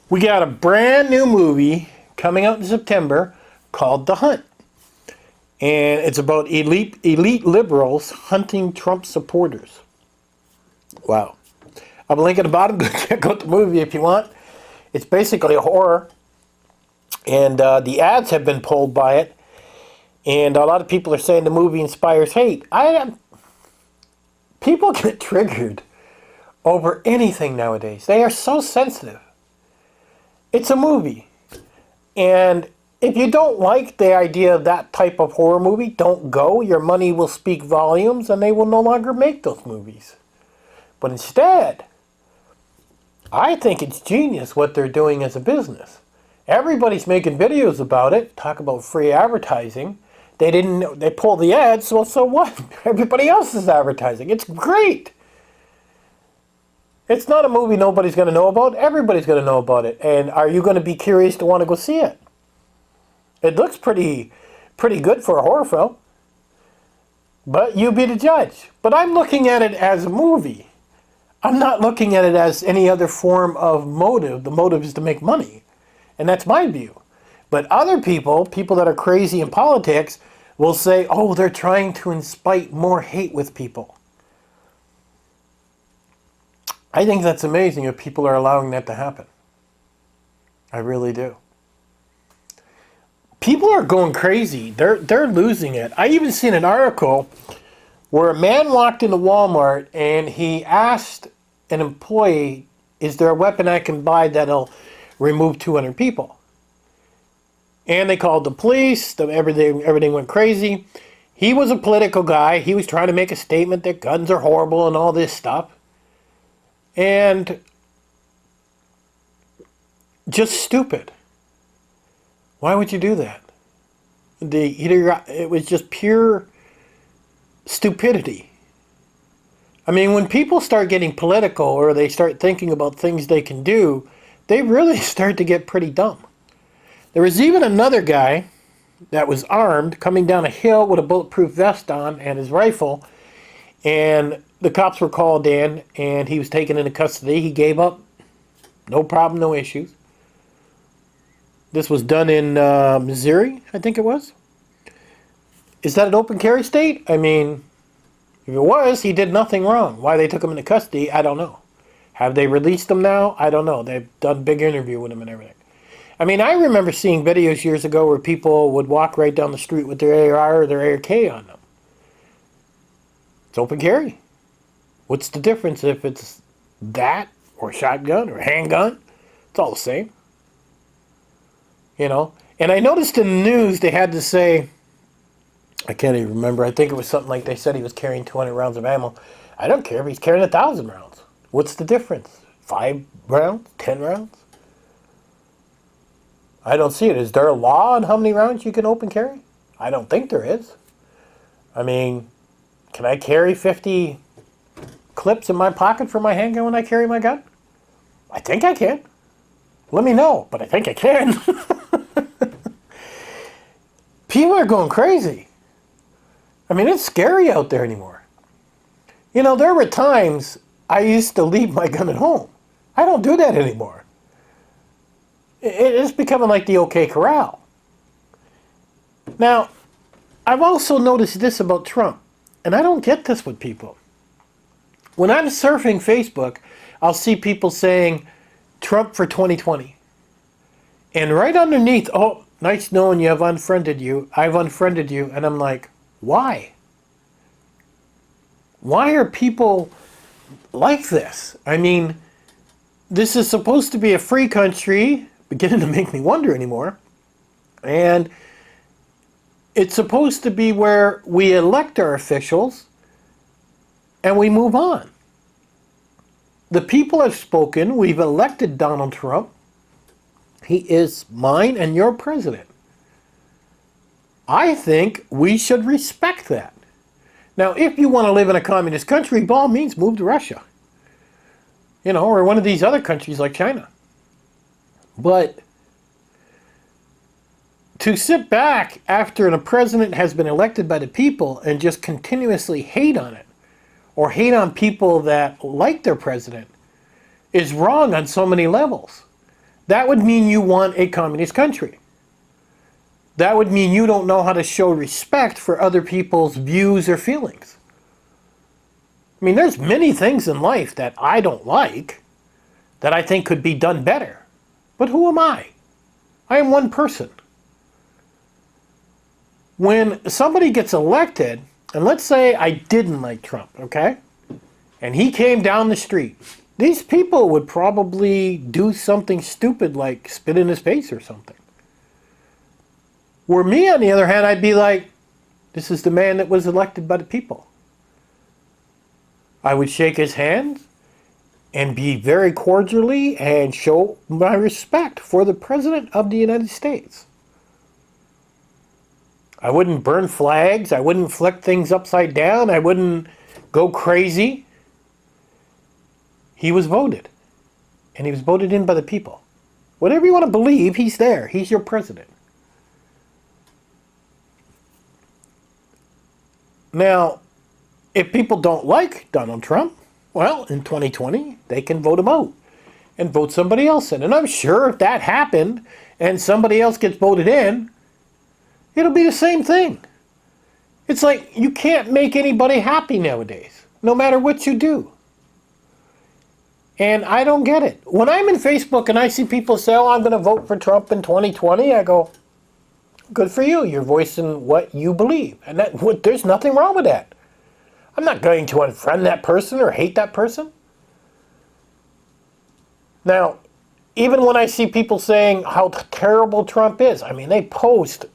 We got a brand new movie coming out in September called The Hunt. And it's about elite liberals hunting Trump supporters. Wow. I'll link at the bottom. Go check out the movie if you want. It's basically a horror. And the ads have been pulled by it. And a lot of people are saying the movie inspires hate. People get triggered over anything nowadays. They are so sensitive. It's a movie. And if you don't like the idea of that type of horror movie, don't go. Your money will speak volumes and they will no longer make those movies. But instead, I think it's genius what they're doing as a business. Everybody's making videos about it, talk about free advertising. They pull the ads, well, so what? Everybody else is advertising. It's great. It's not a movie nobody's going to know about. Everybody's going to know about it. And are you going to be curious to want to go see it? It looks pretty good for a horror film. But you be the judge. But I'm looking at it as a movie. I'm not looking at it as any other form of motive. The motive is to make money. And that's my view. But other people that are crazy in politics, will say, oh, they're trying to incite more hate with people. I think that's amazing if people are allowing that to happen. I really do. People are going crazy. They're losing it. I even seen an article where a man walked into Walmart and he asked an employee, is there a weapon I can buy that'll remove 200 people? And they called the police. Everything went crazy. He was a political guy. He was trying to make a statement that guns are horrible and all this stuff. And just stupid. Why would you do that? It was just pure stupidity. I mean, when people start getting political or they start thinking about things they can do, they really start to get pretty dumb. There was even another guy that was armed coming down a hill with a bulletproof vest on and his rifle, and the cops were called in and he was taken into custody. He gave up. No problem, no issues. This was done in Missouri, I think it was. Is that an open carry state? I mean, if it was, he did nothing wrong. Why they took him into custody, I don't know. Have they released him now? I don't know. They've done a big interview with him and everything. I mean, I remember seeing videos years ago where people would walk right down the street with their AR or their ARK on them. It's open carry. What's the difference if it's that or shotgun or handgun? It's all the same. You know? And I noticed in the news they had to say, I can't even remember, I think it was something like they said he was carrying 200 rounds of ammo. I don't care if he's carrying 1,000 rounds. What's the difference? 5 rounds? 10 rounds? I don't see it. Is there a law on how many rounds you can open carry? I don't think there is. I mean, can I carry 50 clips in my pocket for my handgun when I carry my gun? I think I can. Let me know, but I think I can. People are going crazy. I mean, it's scary out there anymore. You know, there were times I used to leave my gun at home. I don't do that anymore. It's becoming like the OK Corral. Now, I've also noticed this about Trump, and I don't get this with people. When I'm surfing Facebook, I'll see people saying, Trump for 2020. And right underneath, oh, nice knowing you, I've unfriended you. I've unfriended you. And I'm like, why? Why are people like this? I mean, this is supposed to be a free country, beginning to make me wonder anymore. And it's supposed to be where we elect our officials and we move on. The people have spoken. We've elected Donald Trump. He is mine and your president. I think we should respect that. Now, if you want to live in a communist country, by all means, move to Russia. You know, or one of these other countries like China. But to sit back after a president has been elected by the people and just continuously hate on it, or hate on people that like their president, is wrong on so many levels. that would mean you want a communist country. That would mean you don't know how to show respect for other people's views or feelings. I mean, there's many things in life that I don't like that I think could be done better. But who am I? I am one person. When somebody gets elected, and let's say I didn't like Trump, okay? And he came down the street, these people would probably do something stupid like spit in his face or something. Where me, on the other hand, I'd be like, this is the man that was elected by the people. I would shake his hand and be very cordially and show my respect for the President of the United States. I wouldn't burn flags. I wouldn't flick things upside down. I wouldn't go crazy. He was voted. And he was voted in by the people. Whatever you want to believe, he's there. He's your president. Now, if people don't like Donald Trump, well, in 2020, they can vote him out and vote somebody else in. And I'm sure if that happened and somebody else gets voted in, it'll be the same thing. It's like you can't make anybody happy nowadays, no matter what you do. And I don't get it. When I'm in Facebook and I see people say, oh, I'm going to vote for Trump in 2020, I go, good for you. You're voicing what you believe. And there's nothing wrong with that. I'm not going to unfriend that person or hate that person. Now, even when I see people saying how terrible Trump is, I mean, they post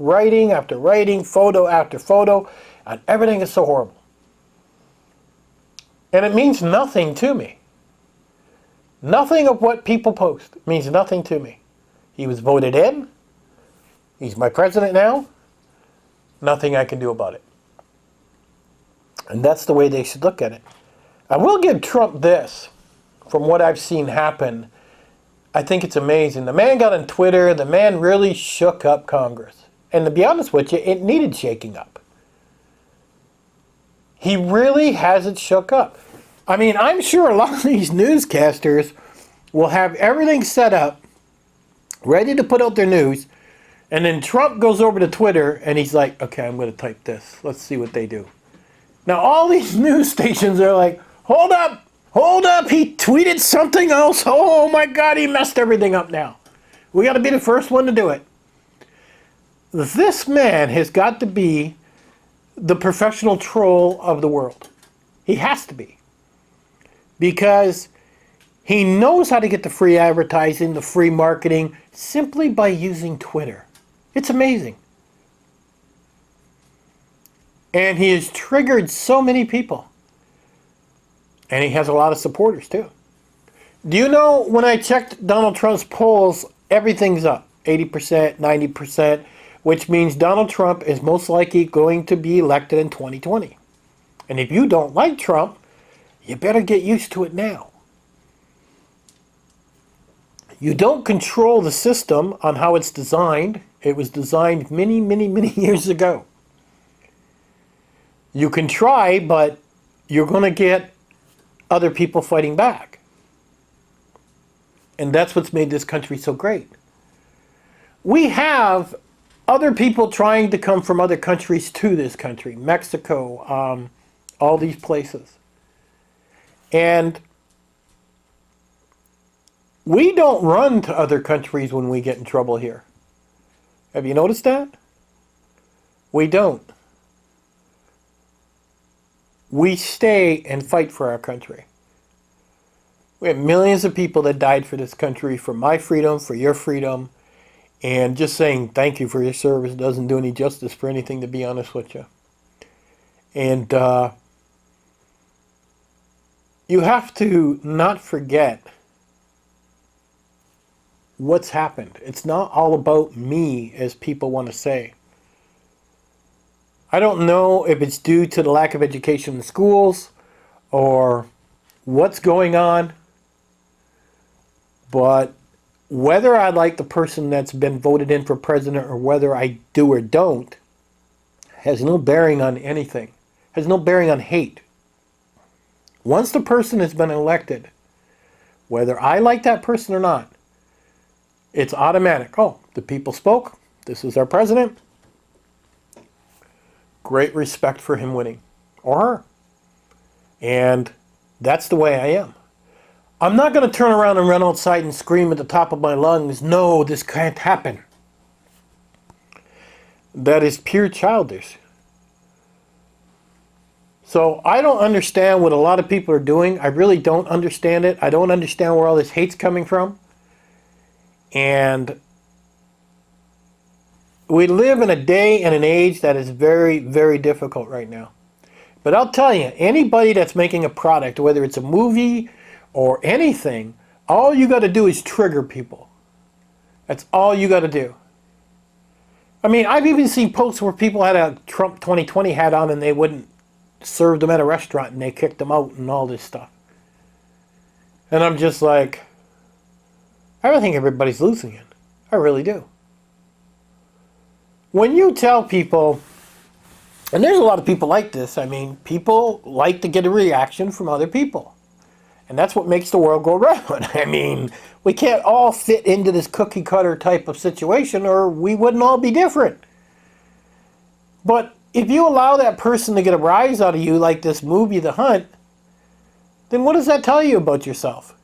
writing after writing, photo after photo, and everything is so horrible. And it means nothing to me. Nothing of what people post means nothing to me. He was voted in. He's my president now. Nothing I can do about it. And that's the way they should look at it. I will give Trump this, from what I've seen happen. I think it's amazing. The man got on Twitter. The man really shook up Congress. And to be honest with you, it needed shaking up. He really has it shook up. I mean, I'm sure a lot of these newscasters will have everything set up, ready to put out their news, and then Trump goes over to Twitter and he's like, okay, I'm going to type this. Let's see what they do. Now, all these news stations are like, hold up, he tweeted something else. Oh my God, he messed everything up now. We got to be the first one to do it. This man has got to be the professional troll of the world. He has to be. Because he knows how to get the free advertising, the free marketing, simply by using Twitter. It's amazing. And he has triggered so many people. And he has a lot of supporters too. Do you know, when I checked Donald Trump's polls, everything's up. 80%, 90%, which means Donald Trump is most likely going to be elected in 2020. And if you don't like Trump, you better get used to it now. You don't control the system on how it's designed. It was designed many, many, many years ago. You can try, but you're going to get other people fighting back. And that's what's made this country so great. We have other people trying to come from other countries to this country. Mexico, all these places. And we don't run to other countries when we get in trouble here. Have you noticed that? We don't. We stay and fight for our country. We have millions of people that died for this country, for my freedom, for your freedom. And just saying thank you for your service doesn't do any justice for anything, to be honest with you. And you have to not forget what's happened. It's not all about me, as people want to say. I don't know if it's due to the lack of education in schools or what's going on, but whether I like the person that's been voted in for president or whether I do or don't has no bearing on anything, has no bearing on hate. Once the person has been elected, whether I like that person or not, It's automatic. Oh, the people spoke. This is our president. Great respect for him winning. Or her. And that's the way I am. I'm not going to turn around and run outside and scream at the top of my lungs, no, this can't happen. That is pure childish. So I don't understand what a lot of people are doing. I really don't understand it. I don't understand where all this hate's coming from. And we live in a day and an age that is very, very difficult right now. But I'll tell you, anybody that's making a product, whether it's a movie or anything, all you got to do is trigger people. That's all you got to do. I mean, I've even seen posts where people had a Trump 2020 hat on and they wouldn't serve them at a restaurant and they kicked them out and all this stuff. And I'm just like, I really think everybody's losing it. I really do. When you tell people, and there's a lot of people like this, I mean, people like to get a reaction from other people. And that's what makes the world go round. I mean, we can't all fit into this cookie cutter type of situation or we wouldn't all be different. But if you allow that person to get a rise out of you like this movie, The Hunt, then what does that tell you about yourself?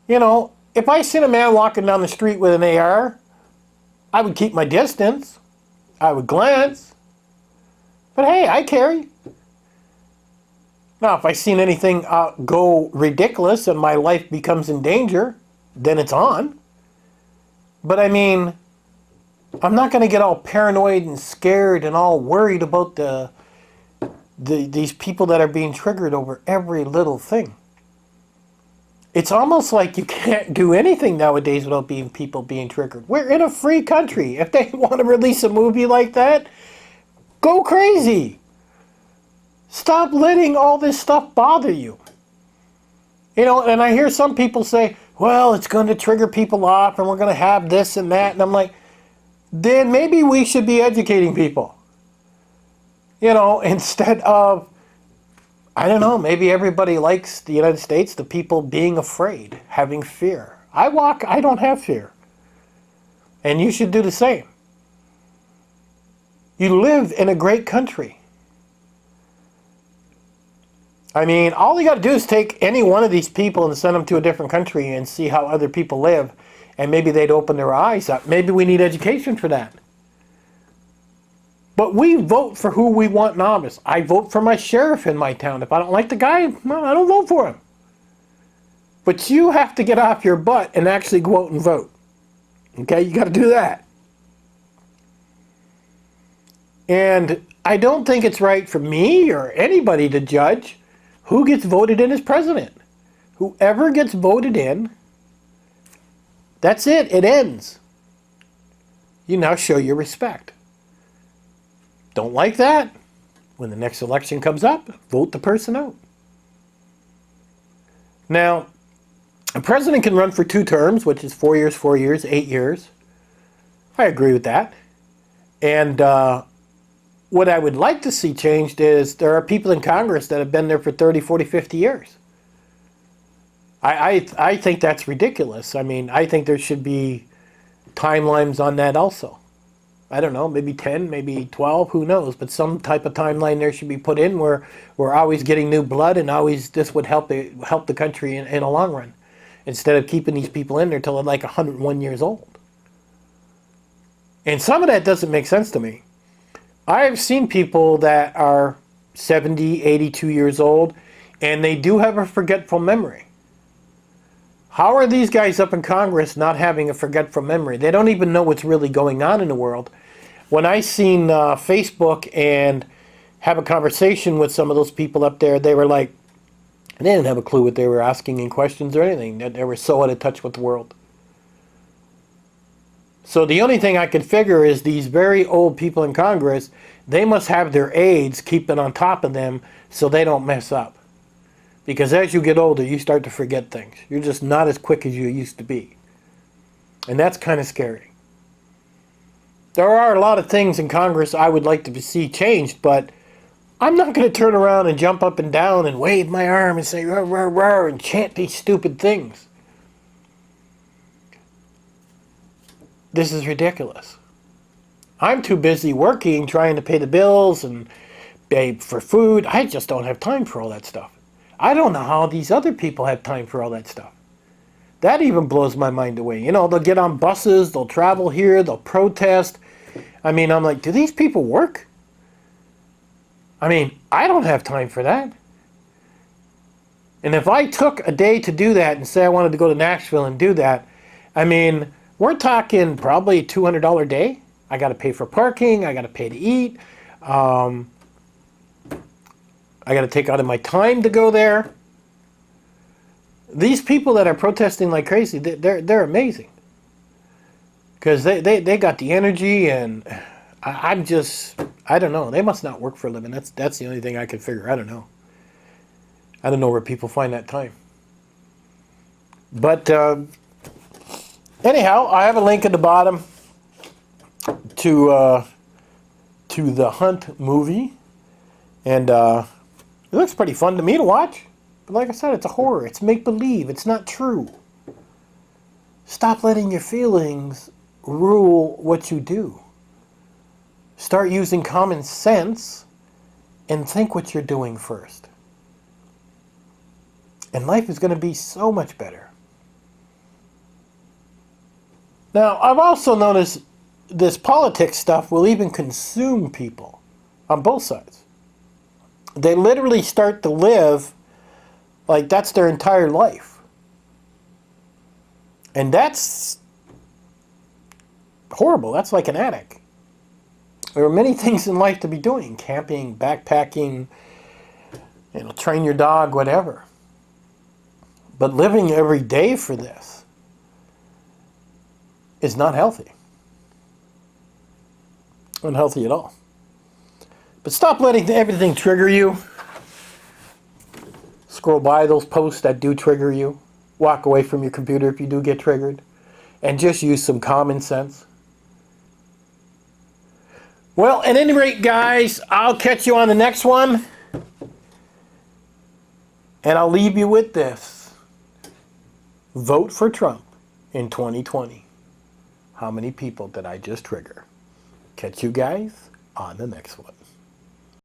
You know, if I seen a man walking down the street with an AR, I would keep my distance. I would glance. But hey, I carry. Now, if I seen anything go ridiculous and my life becomes in danger, then it's on. But I mean, I'm not going to get all paranoid and scared and all worried about these people that are being triggered over every little thing. It's almost like you can't do anything nowadays without people being triggered. We're in a free country. If they want to release a movie like that, go crazy. Stop letting all this stuff bother you. You know, and I hear some people say, well, it's going to trigger people off and we're going to have this and that. And I'm like, then maybe we should be educating people. You know, instead of, I don't know, maybe everybody likes the United States, the people being afraid, having fear. I don't have fear. And you should do the same. You live in a great country. I mean, all you got to do is take any one of these people and send them to a different country and see how other people live. And maybe they'd open their eyes up. Maybe we need education for that. But we vote for who we want in office. I vote for my sheriff in my town. If I don't like the guy, well, I don't vote for him. But you have to get off your butt and actually go out and vote. Okay, you got to do that. And I don't think it's right for me or anybody to judge who gets voted in as president. Whoever gets voted in, that's it. It ends. You now show your respect. Don't like that? When the next election comes up, vote the person out. Now, a president can run for 2 terms, which is 4 years, 8 years. I agree with that. And what I would like to see changed is there are people in Congress that have been there for 30, 40, 50 years. I think that's ridiculous. I mean, I think there should be timelines on that also. I don't know, maybe 10, maybe 12, who knows? But some type of timeline there should be put in where we're always getting new blood and always this would help the country in a long run. Instead of keeping these people in there till they're like 101 years old. And some of that doesn't make sense to me. I've seen people that are 70, 82 years old, and they do have a forgetful memory. How are these guys up in Congress not having a forgetful memory? They don't even know what's really going on in the world. When I seen Facebook and have a conversation with some of those people up there, they were like, they didn't have a clue what they were asking in questions or anything. They were so out of touch with the world. So the only thing I can figure is these very old people in Congress, they must have their aides keeping on top of them so they don't mess up. Because as you get older, you start to forget things. You're just not as quick as you used to be. And that's kind of scary. There are a lot of things in Congress I would like to see changed, but I'm not going to turn around and jump up and down and wave my arm and say, rah, rah, rah, and chant these stupid things. This is ridiculous. I'm too busy working, trying to pay the bills and pay for food. I just don't have time for all that stuff. I don't know how these other people have time for all that stuff. That even blows my mind away. You know, they'll get on buses, they'll travel here, they'll protest. I mean, I'm like, do these people work? I mean, I don't have time for that. And if I took a day to do that and say I wanted to go to Nashville and do that, I mean, we're talking probably a $200 day. I got to pay for parking. I got to pay to eat. I got to take out of my time to go there. These people that are protesting like crazy, they're amazing. Because they got the energy, and I don't know. They must not work for a living. That's the only thing I can figure. I don't know. I don't know where people find that time. But anyhow, I have a link at the bottom to the Hunt movie, and it looks pretty fun to me to watch. But like I said, it's a horror. It's make-believe. It's not true. Stop letting your feelings rule what you do. Start using common sense and think what you're doing first. And life is going to be so much better. Now, I've also noticed this politics stuff will even consume people on both sides. They literally start to live like that's their entire life. And that's horrible. That's like an addict. There are many things in life to be doing. Camping, backpacking, train your dog, whatever. But living every day for this is not healthy. Unhealthy at all. But stop letting everything trigger you. Scroll by those posts that do trigger you. Walk away from your computer if you do get triggered. And just use some common sense. Well, at any rate, guys, I'll catch you on the next one. And I'll leave you with this. Vote for Trump in 2020. How many people did I just trigger? Catch you guys on the next one.